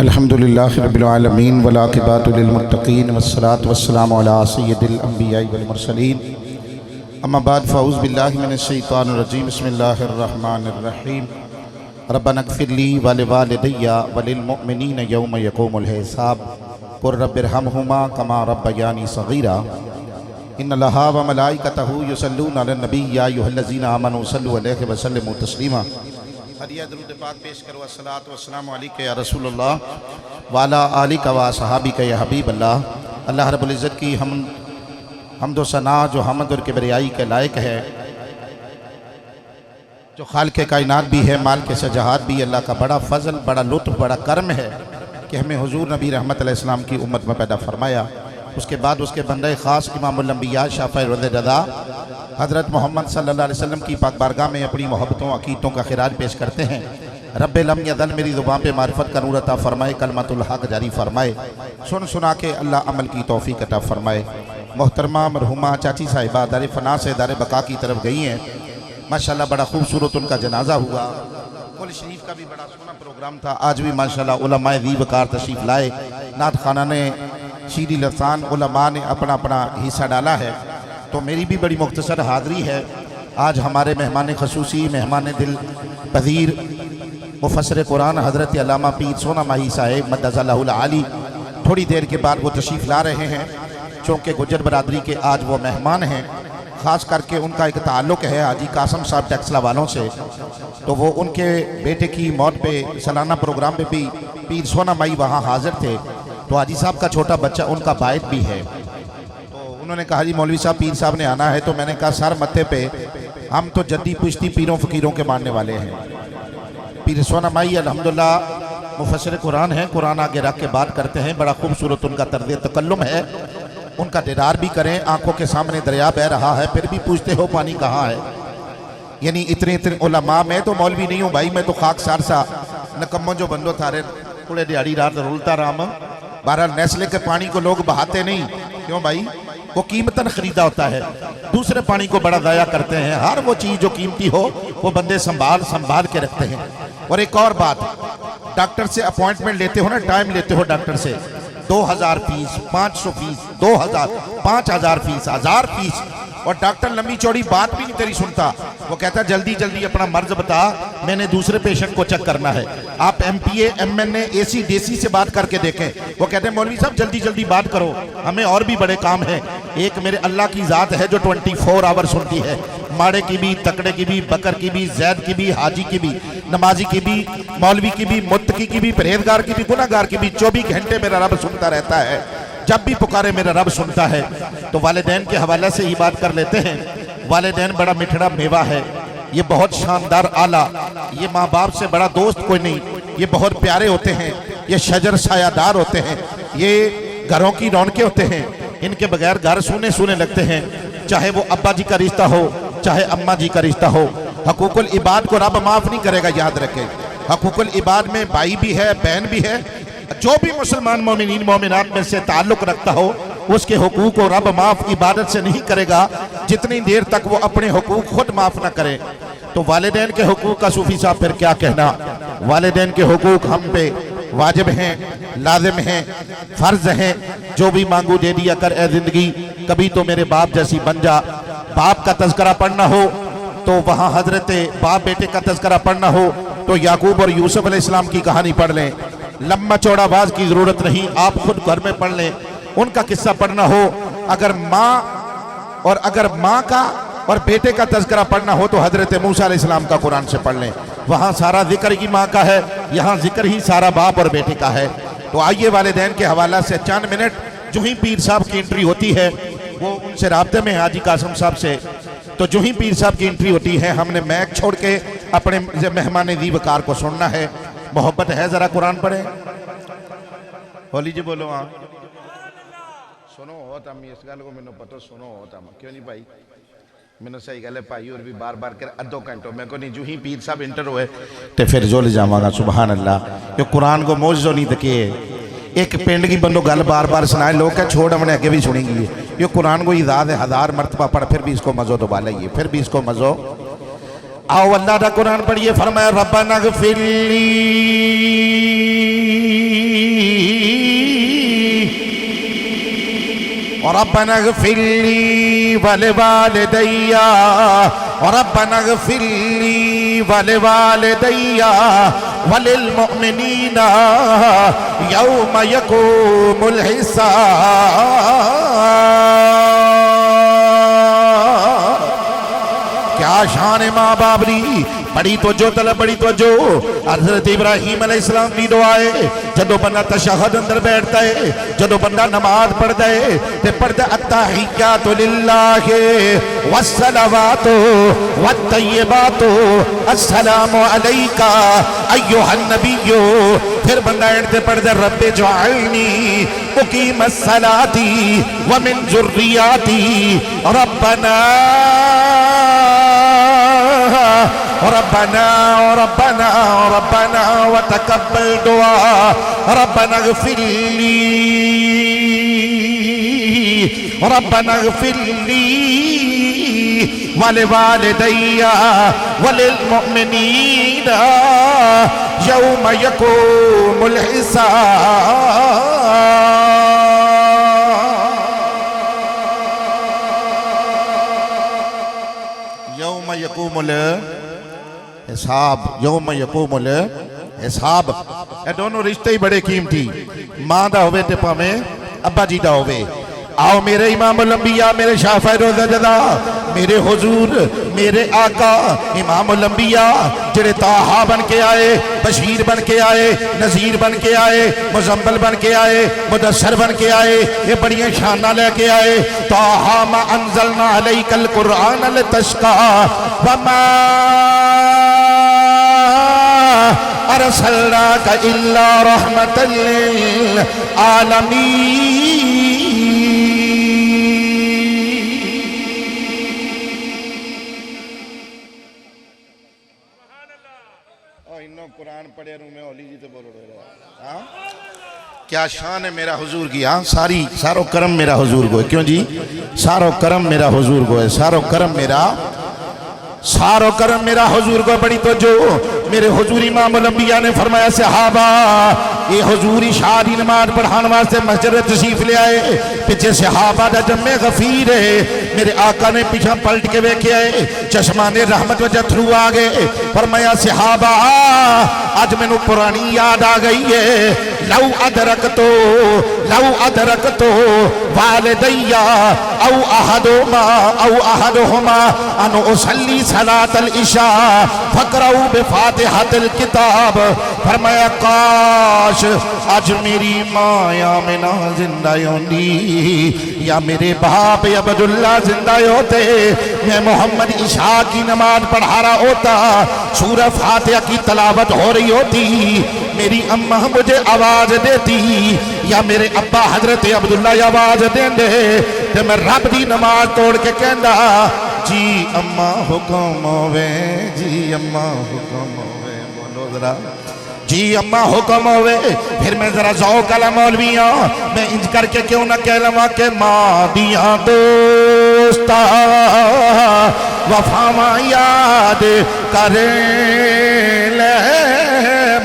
अल्हम्दुलिल्लाहि रब्बिल आलमीन वल आक़िबतु लिल मुत्तक़ीन वस्सलातु वस्सलामु अला सय्यिदिल अंबियाइ वल मुरसलीन अम्मा बाद फ़अऊज़ु बिल्लाहि मिनश शैतानिर रजीम बिस्मिल्लाहिर रहमानिर रहीम रब्बना इग़फ़िरली व लिवालिदैया व लिल मुअमिनीन यौम यक़ूमुल हिसाब क़ुल रब्बिरहमहुमा कमा रब्बयानी सग़ीरा इन्नल्लाहा व मलाइकतहु युसल्लूना अलन नबी या अय्युहल्लज़ीना आमनू सल्लु अलैहि व सल्लिमू तस्लीमा। हदिया दरूद पाक पेश करो अस्सलातु वस्सलामु अलैका या रसूलल्लाह व अला आलिका व असहाबिका या हबीबल्लाह। अल्लाह रब्बुल इज़्ज़त की हम्द व सना जो हमद और किबरियाई के लायक है, जो खालिक़े कायनात भी है, माल के सजाहात भी, अल्लाह का बड़ा फ़ज़ल, बड़ा लुत्फ़, बड़ा करम है कि हमें हुज़ूर नबी रहमत अलैहिस्सलाम की उम्मत में पैदा फरमाया। उसके बाद उसके बंदे ख़ास इमामुल अंबिया शाफ़िई रज़ा हज़रत मोहम्मद सल्लल्लाहु अलैहि वसल्लम की पाक बारगाह में अपनी मोहब्बतों अक़ीदतों का खिराज पेश करते हैं। रब्बे लम यज़ल मेरी ज़ुबान पे मारिफत का नूर अता फ़रमाए, कलमतुल हक़ जारी फ़रमाए, सुन सुना के अल्लाह अमल की तौफ़ीक़ अता फ़रमाए। मोहतरमा मरहुमा चाची साहिबा दारे फ़ना से दारे बका की तरफ गई हैं। माशाअल्लाह बड़ा खूबसूरत उनका जनाजा हुआ। कुल शरीफ का भी बड़ा सोना प्रोग्राम था। आज भी माशाअल्लाह उलमाए दी वकार तशरीफ़ लाए। नात खाना ने शीरी लसान उलमा ने अपना अपना हिस्सा डाला है। तो मेरी भी बड़ी मुख्तसर हाज़री है। आज हमारे मेहमान खसूसी, मेहमान दिल पज़ीर मुफस्सिर कुरान हज़रत अल्लामा पीर सोना माही साहेब मद्दज़ल्लाहुल आली थोड़ी देर के बाद वो तशरीफ़ ला रहे हैं। चूँकि गुज्जर बरादरी के आज वो मेहमान हैं, ख़ास करके उनका एक ताल्लुक़ है हाजी कासम साहब टैक्सला वालों से। तो वो उनके बेटे की मौत पे सालाना प्रोग्राम पे भी पीर सोना माई वहाँ हाज़िर थे। तो हाजी साहब का छोटा बच्चा उनका बाइट भी है। तो उन्होंने कहा जी मौलवी साहब पीर साहब ने आना है। तो मैंने कहा सर मत्थे पे हम तो जद्दी पुश्ती पीरों फ़कीरों के मानने वाले हैं। पीर सोना माई अल्हम्दुलिल्लाह मुफस्सिर कुरान है, कुरान आगे रख के बात करते हैं। बड़ा खूबसूरत उनका तर्ज़ तकल्लुम है। उनका दीदार भी करें, आंखों के सामने दरिया बह रहा है, फिर भी पूछते हो पानी कहाँ है। यानी इतने इतने उलमा, मैं तो मौलवी नहीं हूँ भाई, मैं तो खाक सारसा नकम्मो जो बंदो थारे पूरे दिहाड़ी रात रुलता राम। बहरहाल नेस्ले के पानी को लोग बहाते नहीं, क्यों भाई, वो कीमतन खरीदा होता है। दूसरे पानी को बड़ा ज़ाया करते हैं। हर वो चीज़ जो कीमती हो वो बंदे संभाल के रखते हैं। और एक और बात, डॉक्टर से अपॉइंटमेंट लेते हो ना, टाइम लेते हो डॉक्टर से, 2000 फीस, 500 फीस, 2000, 5000 फीस, 1000 फीस, और डॉक्टर लंबी चौड़ी बात भी नहीं तेरी सुनता। वो कहता है जल्दी जल्दी अपना मर्ज बता, मैंने दूसरे पेशेंट को चेक करना है। आप MPA MNA AC DC से बात करके देखें। वो कहते हैं मौलवी साहब जल्दी जल्दी बात करो, हमें और भी बड़े काम हैं। एक मेरे अल्लाह की ज़ात है जो 24 आवर सुनती है, माड़े की भी, तकड़े की भी, बकर की भी, जैद की भी, हाजी की भी, नमाजी की भी, मौलवी की भी, मुत्तकी की भी, परहेजगार की भी, गुनाहगार की भी। 24 घंटे मेरा रब सुनता रहता है। जब भी पुकारे मेरा रब सुनता है। तो वालिदैन के हवाले से ही बात कर लेते हैं। वालिदैन बड़ा मिठड़ा मेवा है, ये बहुत शानदार आला, ये माँ बाप से बड़ा दोस्त कोई नहीं, ये बहुत प्यारे होते हैं, ये शजर सायादार होते हैं, ये घरों की रौनकें होते हैं। इनके बगैर घर सूने सूने लगते हैं। चाहे वो अब्बा जी का रिश्ता हो, चाहे अम्मा जी का रिश्ता हो। हकूकुल इबाद को रब माफ़ नहीं करेगा, याद रखें। हकूकुल इबाद में भाई भी है, बहन भी है। जो भी मुसलमान मोमिनीन मोमिनात में से ताल्लुक़ रखता हो, उसके हुकूक को रब माफ़ इबादत से नहीं करेगा जितनी देर तक वो अपने हुकूक खुद माफ़ ना करे। तो वालिदैन के हुकूक का सूफी साहब फिर क्या कहना। वालिदैन के हुकूक हम पे वाजिब हैं, लाजिम हैं, फ़र्ज़ हैं। जो भी मांगू दे दिया कर ए ज़िंदगी, कभी तो मेरे बाप जैसी बन जा। बाप का तज़किरा पढ़ना हो तो वहाँ हज़रत बाप बेटे का तज़किरा पढ़ना हो तो याकूब और यूसुफ अलैहिस्सलाम की कहानी पढ़ लें। लम्बा चौड़ा बाज की ज़रूरत नहीं, आप खुद घर में पढ़ लें। उनका किस्सा पढ़ना हो, अगर माँ का और बेटे का तज़किरा पढ़ना हो तो हज़रत मूसा अलैहिस्सलाम का कुरान से पढ़ लें। वहाँ सारा जिक्र ही माँ का है, यहाँ जिक्र ही सारा बाप और बेटे का है। तो आइए वालिदैन के हवाला से चंद मिनट, जो ही पीर साहब की एंट्री होती है वो उनसे राब्ते में हाजी कासम साहब से। तो जो ही पीर साहब की एंट्री होती है हमने मैक छोड़ के अपने मेहमान दी वकार को सुनना है। मोहब्बत है, जरा कुरान पढ़े। होली जी बोलो। हाँ सुनो हो तम, इस गल को मैंने पता, सुनो हो तम, क्यों नहीं भाई, मैंने सही गल है भाई। और भी बार बार कर अद्धो घंटों में को नहीं, जो ही पीर साहब इंटर हुए तो फिर जो ले जावांगा। सुभान अल्लाह, यो कुरान को मौजो नहीं दके। एक पिंड की बंदो गल बार बार सुनाए, लोग क्या छोड़ हमने आगे भी सुनेंगी। ये कुरान को इजाद है, 1000 मरतबा पढ़, फिर भी इसको मज़ो तो बालाइए, फिर भी इसको मज़ो। आओ अल्लाह का कुरान पढ़िए। फरमाया रब्बना ग़फ़िरली रब्बना इग़फ़िरली वलिवालिदैया रब्बना इग़फ़िरली वलिवालिदैया वलिलमुअमिनीना यौम यक़ूमुल हिसाब। क्या शान है माँ बाबरी, बड़ी तवज्जो तलब, बड़ी तवज्जो। हज़रत इब्राहीम अलैहिस्सलाम दी दुआ है जदों बंदा तशहुद अंदर बैठता है, जदों बंदा नमाज पढ़ता है ते पढ़दा अत्तहियातु लिल्लाहि वस्सलावातु वत्तय्यिबातु अस्सलामु अलैका अय्युहन नबिय्यु। फिर बंदा एंड पढ़दा रब्बे जअलनी मुकीमस सलाती व मिन ज़ुर्रियती रब्बना रब्बना रब्बना रब्बना व तकब्बल दुआ रब्बना इग़फ़िरली रब्बना इग़फ़िरली वलिवालिदैया वलिलमुअमिनीना यौम यक़ूमुल हिसाब। यौम यक़ूमुल हिसाब, यौम यक़ूमुल हिसाब। ये दोनों रिश्ते ही बड़े कीमती, मां दा होवे ते भावें अब्बा जी दा होवे। आओ मेरे इमामुल अंबिया, मेरे शाफ़िई रोज़ा जदा, मेरे हुजूर, मेरे आका इमामुल अंबिया जेड़े ताहा बन के आए, बशीर बन के आए, नज़ीर बन के आए, मुज़म्मिल बन के आए, मुदस्सिर बन के आए, ये बड़ियां शाना लेके आए। ताहा मा अंज़लना अलैकल कुरआन लितश्क़ा वमा अरसलनाका इल्ला रहमतल लिल आलमीन। कुरान पढ़े रू मैं ओली जी तो बोल रहा। हाँ क्या शान है मेरा हुजूर की। हाँ सारो करम मेरा हुजूर को है। क्यों जी? सारो करम मेरा हुजूर को है, सारो करम मेरा हुजूर को। बड़ी तो जो मेरे हुजूर इमामुल अंबिया ने फरमाया सहाबा ये हुजूरी शादी नमाज पढ़ाने वास्ते मस्जिद तशरीफ ले आए, पीछे सहाबा दा जम्मे गफीर है। मेरे आका ने पीछा पलट के वेखे आए, चश्माने रहमत वजह थ्रू आ गए। फरमाया सहाबा आज मैनू पुरानी याद आ गई है। लौ अदरक तो वालिदैया औ अहदुहुमा अन उसल्ली सलातल इशा फक़रऊ बिफ़ातिहतिल किताब। फरमाया काश आज मेरी माँ आमिना जिंदा होती या मेरे बाप अब्दुल्ला जिंदा होते, मैं मोहम्मद इशा की नमाज पढ़ा रहा होता, सूरह फातिहा की तलावत हो रही होती, मेरी अम्मा मुझे आवाज देती या मेरे अब्बा हजरत अब्दुल्ला आवाज देंदे ते मैं रब दी नमाज तोड़ के कहंदा जी अम्मा हुक्म होवे, जी अम्मा हुक्म होवे। बोलो जरा जी अम्मा हुक्म होवे। फिर मैं जरा ज़ौक़ वाला मौलवी हाँ, मैं इंज करके क्यों ना कह लवां के माँ दिया दोस्ता वफावा याद करे ले,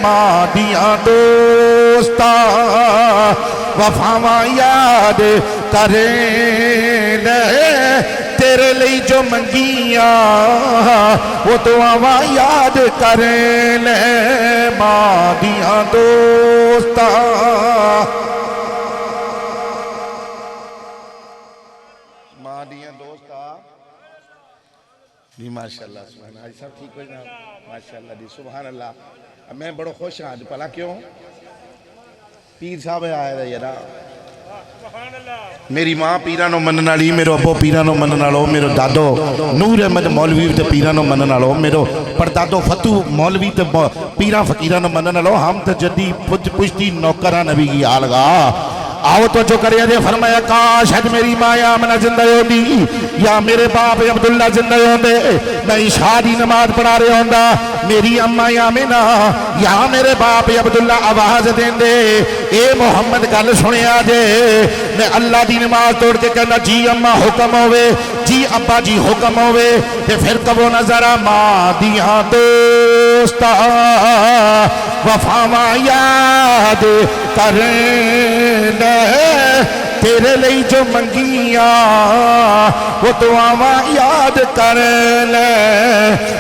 माँ दिया दोस्ता वफावा याद करे ले, तेरे लिए जो मंगिया वो दुआवा याद करे ले, माँ दिया दोस्ता। माँ दिया दोस्ता जी माशाअल्लाह सुभान अल्लाह। सब ठीक हो जाए माशाअल्लाह जी सुभान अल्लाह। मैं बड़ो खुश हाँ आज। भला क्यों? पीर साहब आए थे यार। मेरी माँ पीरा नो मनन वाली, मेरो अब्बो पीरा नो मनन वालो, मेरो दादो नूर अहमद मौलवी ते पीरा नो मनन वालो, मेरो परदादो फतू मौलवी ते पीरा फकीरा नो मनन वालो। हम तो जदी पुश्ती नौकरा नबी की आलगा। आओ तो जो करे दे। फरमाया काश हद मेरी माँ आमना जिंदा होती या मेरे बाप अब्दुल्ला जिंदा होते, मैं इशा दी नमाज पढ़ा रहा होंदा, मेरी अम्मा आमिना या मेरे बाप अब्दुल्ला आवाज देंदे ए मोहम्मद गल सुनिया जे। मैं अल्लाह दी नमाज तोड़ के कहना जी अम्मा हुक्म होवे, जी अब्बा जी हुक्म होवे, ते फिर कबो नजरा माँ दिया दोस्ता वफावा याद करे ले, तेरे लिए जो मंगिया वो दुआवां याद कर ले।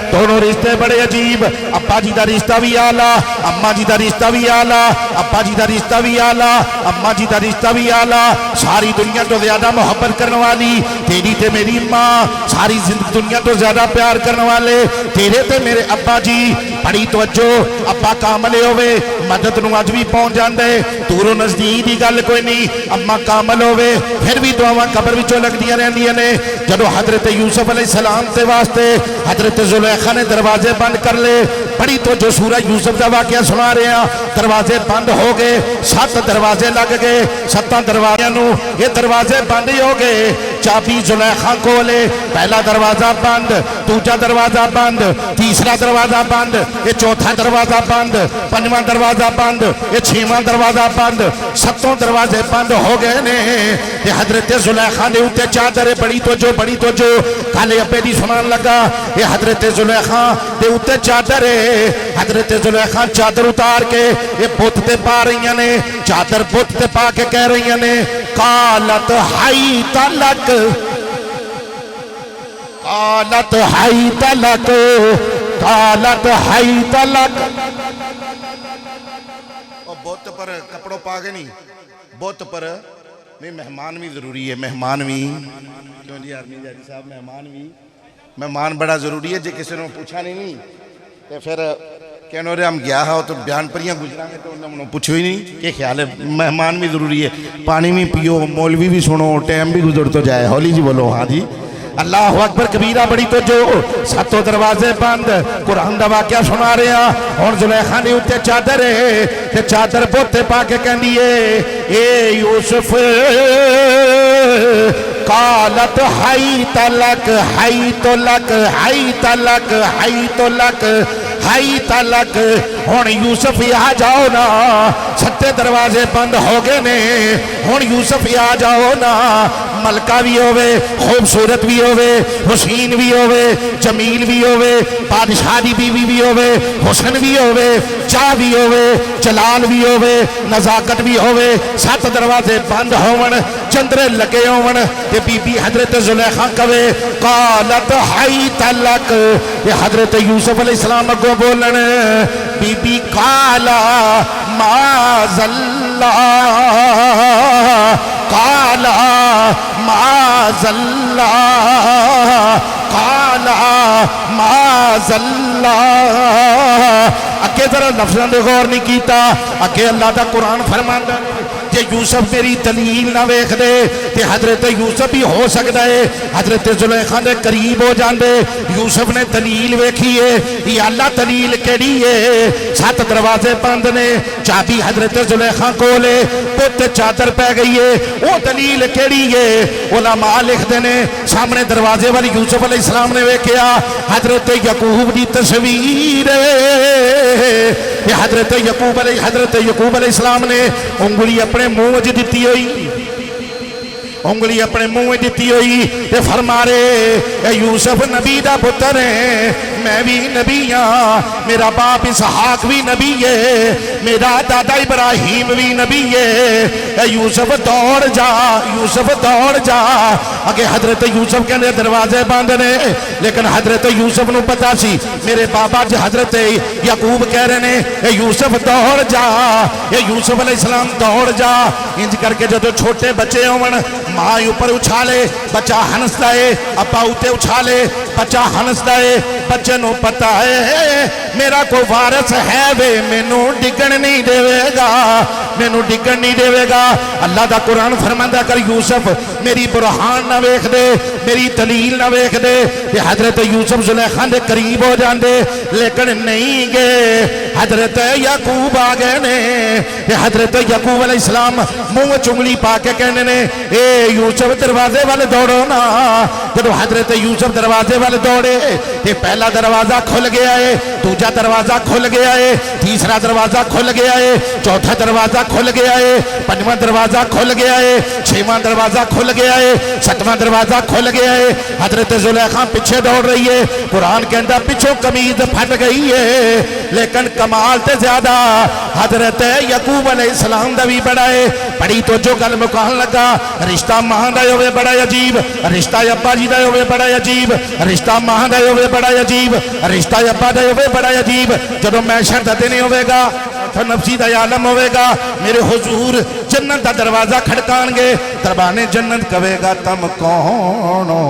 दोनों रिश्ते बड़े अजीब, अब्बा जी का रिश्ता भी आला, अम्मा जी का रिश्ता भी आला, अब्बा जी का रिश्ता भी आला, अम्मा जी का रिश्ता भी आला। सारी दुनिया तो ज्यादा मोहब्बत करने वाली तेरी ते मेरी माँ, सारी दुनिया तो ज्यादा प्यार करने वाले तेरे ते मेरे अब्बा जी। बड़ी तवज्जो, अब्बा कामले होवे मदद नूं अज भी पहुंच जांदे, दूरों नजदीक की गल कोई नहीं। अम्मा कामल होवे फिर भी दुआवां कबर विचों लगदियां रहंदियां ने। जदों हजरत यूसुफ अलैहिस्सलाम ते वास्ते हजरत जुलेखा ने दरवाजे बंद कर ले, बड़ी तवज्जो, सूरह यूसुफ का वाकया सुना रहे हैं। दरवाजे बंद हो गए, 7 दरवाजे लग गए, 7 दरवाज़िਆਂ नूं ये दरवाजे बंद ही हो गए। चाबी जुलेखा कोले, पहला दरवाजा बंद, दूजा दरवाजा बंद, तीसरा दरवाजा बंद, ये चौथा दरवाजा बंद, 5वां दरवाजा बंद, ये 6वां दरवाजा बंद, 7 दरवाजे बंद हो गए ने। ते हजरत जुलेखा दे उत्ते चादर, बड़ी तो जो काले अब्बे दी सुनान लगा, ये हजरत जुलेखा दे उत्ते चादर है। हजरत जुलेखा चादर उतार के ये बुत ते पा रही ने, चादर बुत ते पा के कह रही ने कालत हाई तलक, कालत हाई तलक, कालत हाई तलक। बुत पर कपड़ों पा के नहीं, बुत पर नहीं, मेहमान भी जरूरी है। मेहमान भी क्यों जी आर्मी जारी साहब, मेहमान बड़ा जरूरी है। जो किसी ने पूछा नहीं तो फिर कहने रे हम गया हो तो बयान परियां गुजरा तो उन्होंने पूछो ही नहीं। क्या ख्याल है, मेहमान भी जरूरी है। पानी भी पियो, मौलवी भी सुनो, टाइम भी गुजर तो जाए। हौली जी बोलो हाँ जी, अल्लाह अकबर कबीरा। बड़ी तो जो 7 दरवाजे बंद, कुरान का वाकया सुना रहे हैं। हुण जुलेखा ने उत्ते चादर है ते चादर बोते पा के कहंदी है ए यूसुफ कालत हाई तलक, हाई तो लक, हाई तलक, हाई तो लक, हाई तलक। हुण यूसुफ आ जाओ ना, 7 दरवाजे बंद हो गए ने। हुण यूसुफ आ जाओ ना, मलका भी होवे, खूबसूरत भी होवे, हुसैन भी होवे, जमील भी होवे, बादशाह दी बीवी भी होवे, हुसन भी होवे, चाह भी होवे, जलाल भी होवे, नजाकत भी होवे। 7 दरवाजे बंद होवन, चंद्रे लगे होवन ते बीबी हजरत जुलेखा कवे कालत हाई तलक। ये हजरत यूसुफ अलैहिस्सलाम अगो बोलन बीबी काला माज़ल्ला, काला माज़ल्ला, काला माज़ल्ला। अगे जरा लफ्ज़ां दे गौर नहीं किया। अगे अल्लाह का कुरान फरमांदा जे यूसुफ मेरी दलील ना वेख दे ते हजरत यूसुफ भी हो सकता है हजरत जुलेखा दे करीब हो जाते। यूसुफ ने दलील वेखी है, ये अल्लाह दलील केड़ी है। 7 दरवाजे बंद ने, चाबी हजरत जुलेखा कोल है, पुत चादर पै गई है, वो दलील केड़ी है। उलमा लिखते ने सामने दरवाजे वाली यूसुफ अलैहिस्सलाम ने वेख्या हजरत यकूब की तस्वीर है। हजरत यकूब अलैहिस्सलाम ने उंगली अपने मुंह च दी हुई, उंगली अपने मुंह दी हुई ते फरमा रहे यूसुफ नबी का पुत्र है, मैं भी नबी हाँ, मेरा बाप इसहाक भी नबी है, मेरा दादा इब्राहिम भी नबी है। यूसुफ दौड़ जा, यूसुफ दौड़ जा। अगे हजरत यूसुफ कहते दरवाजे बंद ने, लेकिन हजरत यूसुफ नूं पता सी मेरे बाबा जी हजरत यकूब कह रहे ने यूसुफ दौड़ जा, ये यूसुफ अलैहिस्सलाम दौड़ जा। इंज करके जो छोटे बच्चे होवन माँ ऊपर उछाले, बच्चा हंसता है, अब्बा उत्ते उछाले, बच्चा हंसता है। बच्चे नूं पता है मेरा कोई वारिस है वे, मैनू डिगण नहीं देवेगा, मैनू डिगण नहीं देवेगा। अल्लाह का कुरान फरमांदा कर यूसुफ मेरी बुरहान ना वेख दे, मेरी दलील ना वेख दे। ते हजरत यूसुफ जुलेखा दे करीब हो जाते, लेकिन नहीं गए। हजरत यकूब आ गए ने, हजरत यकूब अलैहिस्सलाम मुंह चुंगली पा के कहने ने ए यूसुफ दरवाजे वाले दौड़ो ना। जब हजरत यूसुफ दरवाजे वाले दौड़े ते पहला दरवाजा खुल गया है, दूजा दरवाजा खुल गया है, तीसरा दरवाजा खुल गया है, चौथा दरवाजा खुल गया है, पंजवां दरवाजा खुल गया है, छेवां दरवाजा खुल गया है, सतवां दरवाजा खुल गया है। हजरत जुलेखा पीछे दौड़ रही है। कुरान कहता पिछों कमीज फट गई है, लेकिन कमाल ते ज्यादा हजरत यकूब अलैहिस्सलाम दा भी बड़ा है। बड़ी तो जो गल मुकान लगा, रिश्ता मां दा होवे बड़ा अजीब, रिश्ता अब्बा जी दा होवे बड़ा अजीब, रिश्ता मां दा होवे बड़ा अजीब, रिश्ता अब्बा दा होवे बड़ा अजीब। जदों मैशर दा दिन होवेगा तो नफसी दा आलम होवेगा, मेरे हुजूर जन्नत दा दरवाजा खड़काएंगे, दरबाने जन्नत कहेगा तुम कौन हो,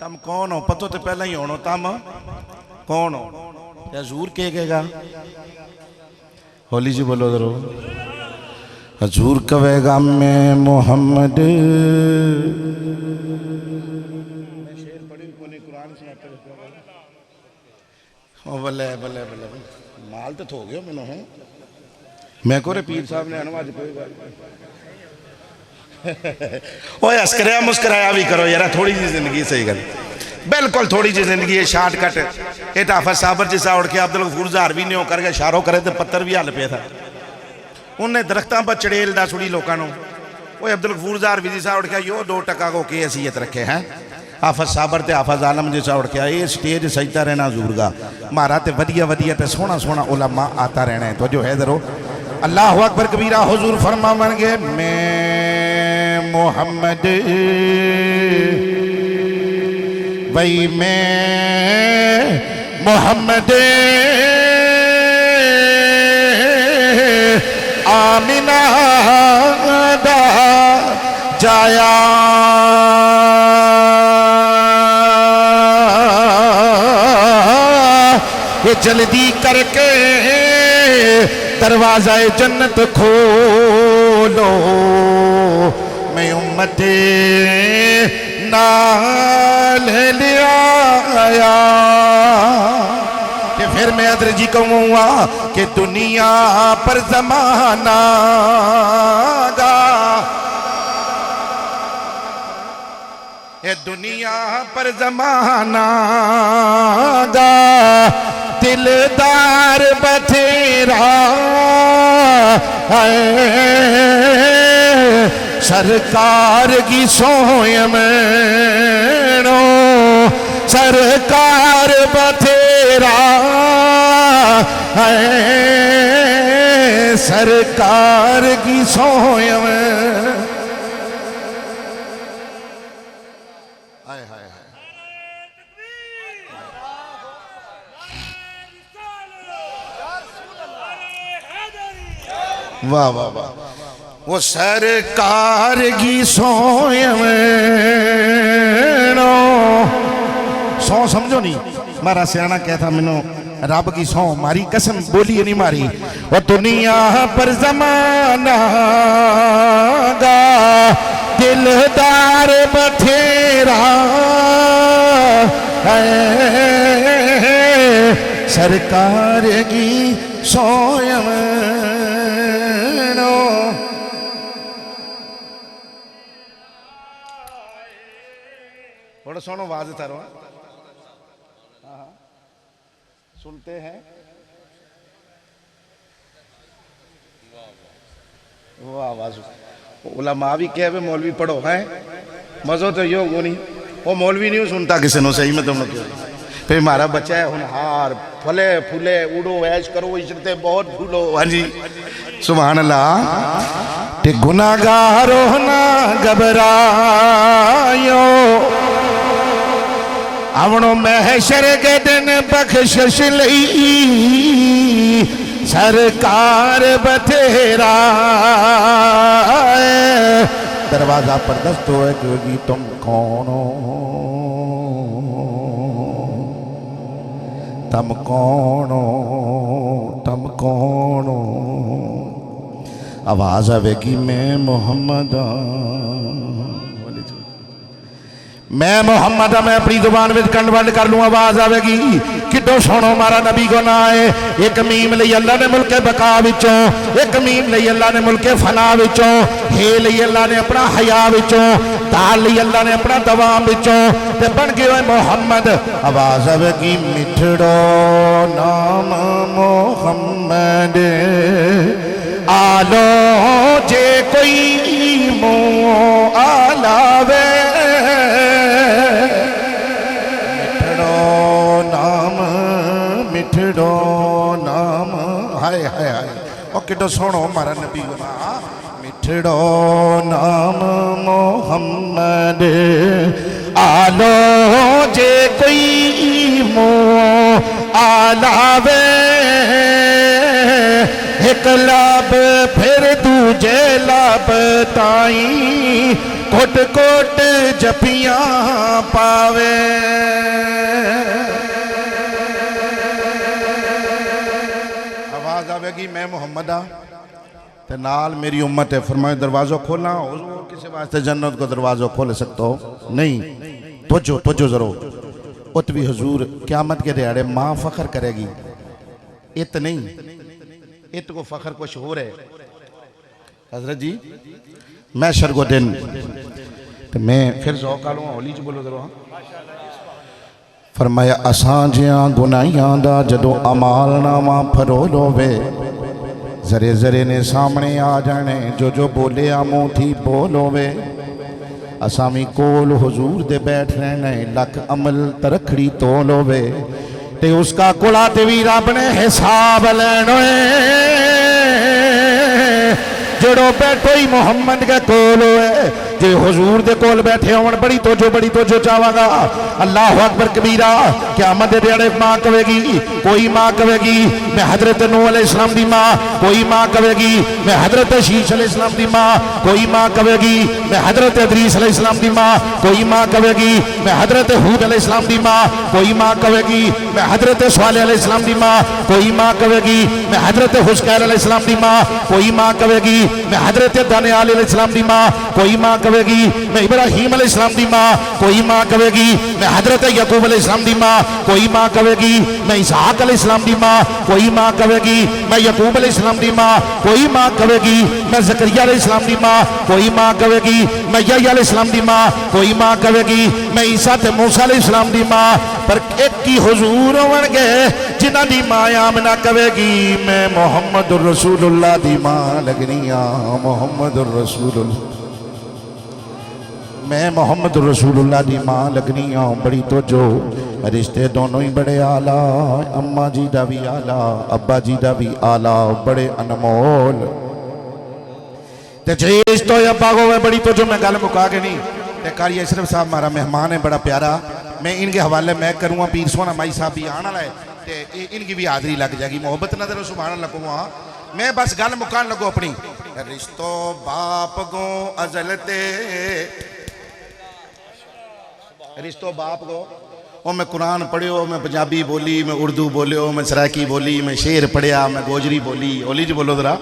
तुम कौन हो, पतो तो पहला ही होना तुम कौन हो। हजूर कहेगा, होली जी बोलो जरो, हजूर कहेगा मैं मोहम्मद। बल्ले बल्ले बल्ले माल तो हो गया मैंने है, मैं को पीर साहब ने अनवाज कोई ओए हंसकराया मुस्कराया भी करो यार, थोड़ी जी जिंदगी सही गल, बिल्कुल थोड़ी जी जिंदगी है, शॉर्टकट। ये हाफिज साबर जिसा उड़ के अब्दुल गफूर ज़ाहर भी नहीं करके इशारों करे तो पत्थर भी हल पे था, उन्हें दरख्तों पर चड़ेलदा सुड़ी लोगों को। वो अब्दुल गफूर ज़ाहर भी जिसा उड़ के यो 2 टका को की हैसियत रखे हैं। हाफिज साबर ते हाफिज आलम जिसा उड़ के ये स्टेज सजता रहना जरूरगा, मारा तो वधिया वधिया तो सोहना सोहना उलमा आता रहना है। तो जो है दरो अल्लाह अकबर कबीरा। हुजूर फरमावनगे मैं मोहम्मद, भाई मैं मोहम्मद आमिना दा जाया, ये जल्दी करके दरवाजा जन्नत खोलो, मैं उम्मते नाल लिया। कि फिर मैं अदर जी कहूँगा कि दुनिया पर जमाना गा, ये दुनिया पर जमाना गा, दिलदार बथेरा है, सरकार की सोय में सरकार बथेरा है, सरकार की सोय में। वाह वाह वाह, वो सरकार की सोय में सौ समझो नहीं, मारा सियाना कहता मैनू रब की सौ मारी कसम बोली नहीं मारी। वो दुनिया पर जमाना गा, दिलदार बथेरा है, सरकार की सोय में। बड़ा सोनो आवाज था रो, सुनते हैं। वो आवाज उलमा भी कहे वे मौलवी पढ़ो है, मजो तो यो को नहीं, वो मौलवी नहीं सुनता किसी ने, सही में तुम लोग फिर हमारा बच्चा है होनहार, फले फूले उड़ो ऐश करो, इज्जते बहुत भूलो। हाँ जी सुभान अल्लाह। ते गुनाहगारो ना घबरायो, आवणो महशर के दिन बख्शिश लई, सरकार बथेरा दरवाजा पर दस्त है क्योंकि तुम कौन हो, तुम कौन हो, तुम कौन हो। आवाज आवेगी मैं मोहम्मद, मैं मोहम्मद मैं अपनी जुबान में कन्वर्ट कर लूँ आवाज आवेगी किड्डो सोनो मारा नबी को ना है। एक मीम लई अल्लाह ने मुल्के बका विचों, एक मीम लई अल्लाह ने मुल्के फना विचों, हे लई अल्लाह ने अपना हया विचों, ताल लई अल्लाह ने अपना दवाम विचों ते बन गए मोहम्मद। आवाज आवेगी मिठड़ो नाम मोहम्मद आलो जे कोई मो आलावे मिठड़ो नाम हाय हाय हाय ओ किड्डो सोहणो मारा नबी ना मिठड़ो नाम मोहम्मद आलो जे कोई मो आलावे एक लब फिर दूजे लब ताई कोट कोट जपियां पावे। आवेगी मैं मोहम्मद ते नाल मेरी उम्मत है। फरमाए दरवाज़ा खोलना हुजूर किसी वास्ते जन्नत को दरवाज़ा खोल सकते हो नहीं। तवज्जो तवज्जो जरूर उत भी हुजूर क़यामत के दिहाड़े माँ फख्र करेगी। इत नहीं, इत को फख्र कुछ हो रहे हजरत जी। मैशर को दिन तो मैं फिर ज़ौक़ आलूँ होली च बोलो जरूर। फरमाया असां जियां गुनाहियां दा जदों अमालनामा फरोल होवे जरे जरे ने सामने आ जाने जो जो बोले मुँह थी बोल होवे। असां भी कोल हुजूर दे बैठ रहने लख अमल तरखड़ी तोल होवे ते उसका कुड़ा ते भी रब ने हिसाब लैनो जड़ो बैठो ही मोहम्मद के कोल होए। जे हुजूर दे कोल बैठे होवन बड़ी तोजो चावागा। अल्लाह अकबर कबीरा। क़यामत दे दिहाड़े माँ कहेगी, कोई माँ कहेगी मैं हजरत नूह अलैहिस्सलाम दी माँ, कोई माँ कहेगी मैं हजरत शीश अलैहिस्सलाम दी माँ, कोई माँ कहेगी मैं हजरत इदरीस अलैहिस्सलाम दी माँ, कोई माँ कहेगी मैं हजरत हूद अलैहिस्सलाम दी माँ, कोई माँ कहेगी मैं हजरत स्वालेह अलैहिस्सलाम दी माँ, कोई माँ कहेगी मैं हजरत हुस्कैल अलैहिस्सलाम दी माँ, कोई माँ कहेगी मैं हजरत दानियाल अलैहिस्सलाम दी माँ, कोई माँ कहेगी मैं इब्राहीम अलैहिस्सलाम दी माँ, कोई माँ कहेगी मैं हजरत यकूब अलैहिस्सलाम दी माँ, कोई माँ कहेगी मैं इसहाक अलैहिस्सलाम दी माँ, कोई माँ कहेगी मैं यकूब अलैहिस्सलाम दी माँ, कोई माँ कहेगी मैं ज़करिया अलैहिस्सलाम दी माँ, कोई माँ कहेगी मैं यहया अलैहिस्सलाम दी माँ, कोई माँ कहेगी मैं ईसा ते मूसा अलैहिस्सलाम दी माँ। पर एक ही हुजूर होणगे जिन्हां दी माँ आमना कहेगी मैं मुहम्मदुर रसूलुल्लाह दी माँ लगनी आ। मुहम्मदुर रसूलुल्लाह मैं मोहम्मद रसूलुल्लाह दी माँ लगनी आ। बड़ी तवज्जो रिश्ते दोनों ही बड़े आला, अम्मा जी दा भी आला अब्बा जी दा भी आला बड़े अनमोल। ते जिस तो अब्बा को बड़ी तवज्जो मैं गल मुका के नहीं ते कारी अशरफ साहब हमारा मेहमान है बड़ा प्यारा। मैं इनके हवाले मैं करूँगा पीर सोना माई साहब भी आने वाला है ते इनकी भी हाज़री लग जाएगी। मोहब्बत नजर सुभान लगूँगा मैं बस गल मुकान लगो अपनी। रिश्तो बाप गो अजलते रिश्तो बाप को वो मैं कुरान पढ़ियो मैं पंजाबी बोली मैं उर्दू बोलियो मैं सराकी बोली मैं शेर पढ़िया मैं गोजरी बोली। ओली जी बोलो जरा।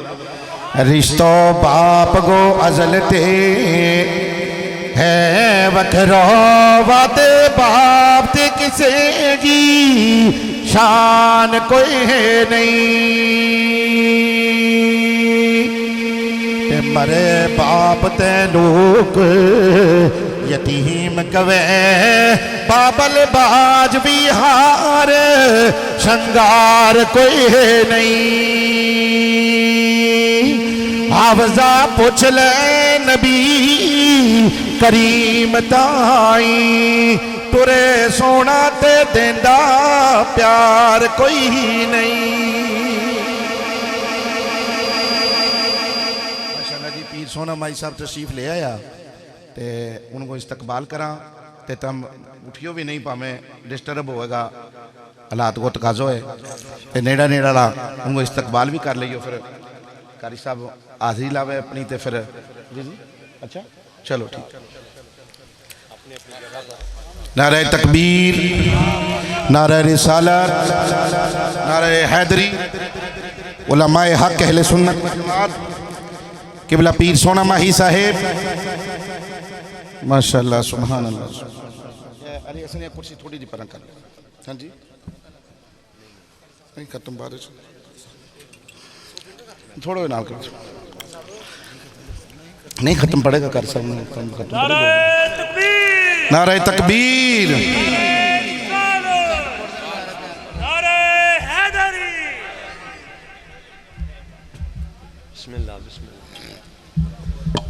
रिश्तो बाप को अजलते है वखरो वाते बाप ते किसे की शान कोई है नहीं। मरे बाप ते लोग यतीम कवे बाबल बाज बिहार शंगार कोई है नहीं। हावजा पूछ ले नबी करीम ताई तुरे सोना ते देंदा प्यार कोई नहीं। माशाअल्लाह जी पीर सोना माई साहब तशरीफ ले आया ते उनको इस्तकबाल करा ते तम उठियो भी नहीं पावे डिस्टर्ब होएगा हालात को तकाजो है ते नेड़ा नेड़ा ला उनको इस्तकबाल भी कर लियो। फिर कारी साहब हाजिरी लावे अपनी ते फिर जी जी अच्छा चलो ठीक। नारे तकबीर नारे रिसालत नारे हैदरी उलमाए हक अहले सुन्नत वल जमात किबला पीर सोना माही साहेब माशाअल्लाह सुभान अल्लाह। अरे ऐसे नहीं, कुर्सी थोड़ी जी पर कर ले। हाँ जी नहीं खत्म बात थोड़ा नाल कर नहीं खत्म पड़ेगा कर सब नारे तकबीर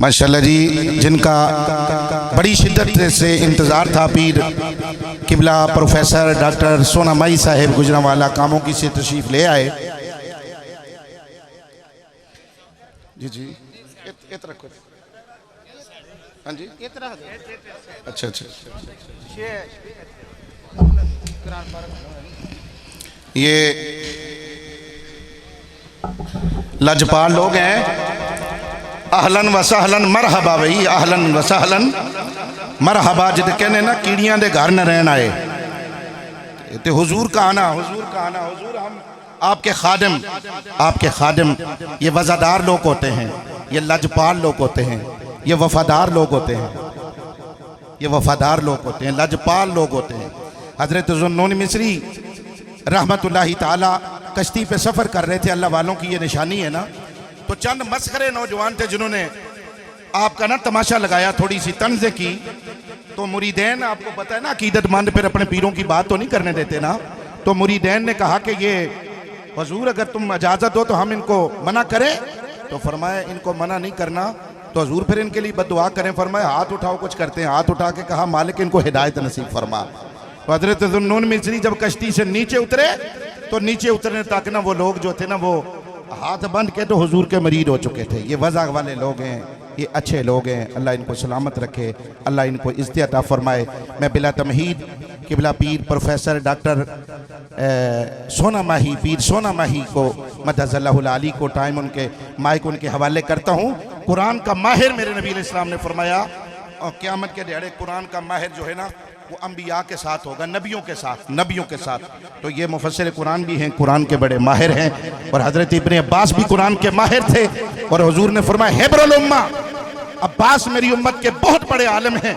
माशाल्लाह जी, जिनका बड़ी शिद्दत से इंतज़ार था पीर किबला प्रोफेसर डॉक्टर सोना माई साहेब गुजरांवाला कामों की से तशरीफ़ ले आए। जी जी रखो। हाँ जी अच्छा अच्छा ये लाजपाल लोग हैं। आहलन व सहलन मरहबा भाई, आहलन व सहलन मरहबा। जिद कहने ना कीड़ियां दे घर न रहन आए ते हुजूर का आना, हुजूर का आना। हुजूर हम आपके खादिम, आपके खादिम। ये वज़ादार लोग होते हैं, ये लजपाल लोग होते हैं, ये वफादार लोग होते हैं, ये वफादार लोग होते हैं, लजपाल लोग होते हैं। हज़रत ज़ुन्नून मिस्री रहमतुल्लाहि ताला कश्ती पे सफ़र कर रहे थे। अल्लाह वालों की ये निशानी है ना। तो चंद मस्खरे नौजवान थे जिन्होंने आपका ना तमाशा लगाया, थोड़ी सी तंज़ की। तो मुरीदैन, आपको पता है ना अकीदतमंद फिर अपने पीरों की बात तो नहीं करने देते ना। तो मुरीदैन ने कहा कि ये हुजूर अगर तुम इजाज़त हो तो हम इनको मना करें। तो फरमाया इनको मना नहीं करना। तो हुजूर फिर इनके लिए बद्दुआ करें। फरमाया हाथ उठाओ, कुछ करते हैं। हाथ उठा के कहा मालिक इनको हिदायत नसीब फरमा। तो हज़रत ज़ुन्नून मिस्री जब कश्ती से नीचे उतरे तो नीचे उतरने तक ना वो लोग जो थे ना वो हाथ बंद के तो हुजूर के मरीद हो चुके थे। ये वज़ा वाले लोग हैं, ये अच्छे लोग हैं। अल्लाह इनको सलामत रखे, अल्लाह इनको इज़्ज़त अता फरमाए। मैं बिला तमहीद किबला पीर प्रोफेसर डॉक्टर सोना माही, पीर सोना माही को मदज़ल्लाहुल आली को टाइम उनके माइक उनके हवाले करता हूँ। कुरान का माहिर मेरे नबी अलैहिस्सलाम ने फरमाया और क़यामत के दिहाड़े कुरान का माहिर जो है ना वो अंबिया के साथ होगा, नबियों के साथ, नबियों के साथ। तो ये मुफस्सिर कुरान भी हैं, कुरान के बड़े माहिर हैं। और हज़रत इब्ने अब्बास भी कुरान के माहिर थे। और हुजूर ने फरमाया हिब्रुल उम्मा, अब्बास मेरी उम्मत के बहुत बड़े आलिम हैं।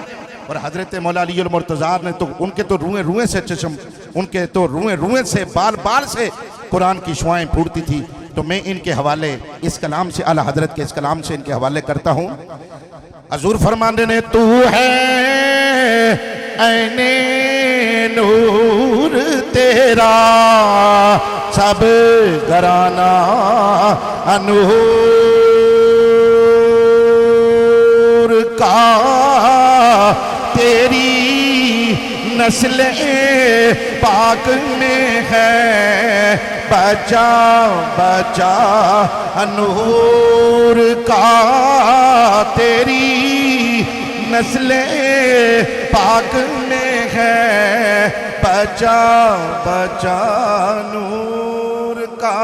और हज़रत मौला अलीउल मुर्तज़ा ने तो उनके तो रुएं रुएं से चश्म, उनके तो रुएं रुएं से बाल बाल से कुरान की शुआएं फूटती थी। तो मैं इनके हवाले इस कलाम से, आला हज़रत के इस कलाम से इनके हवाले करता हूँ। हुजूर फरमाते ने तू है ऐने नूर तेरा सब घराना अनूर का, तेरी नस्ल पाक में है बचा बचा अनूर का, तेरी नस्ल पाक में है बचा बचा नूर का।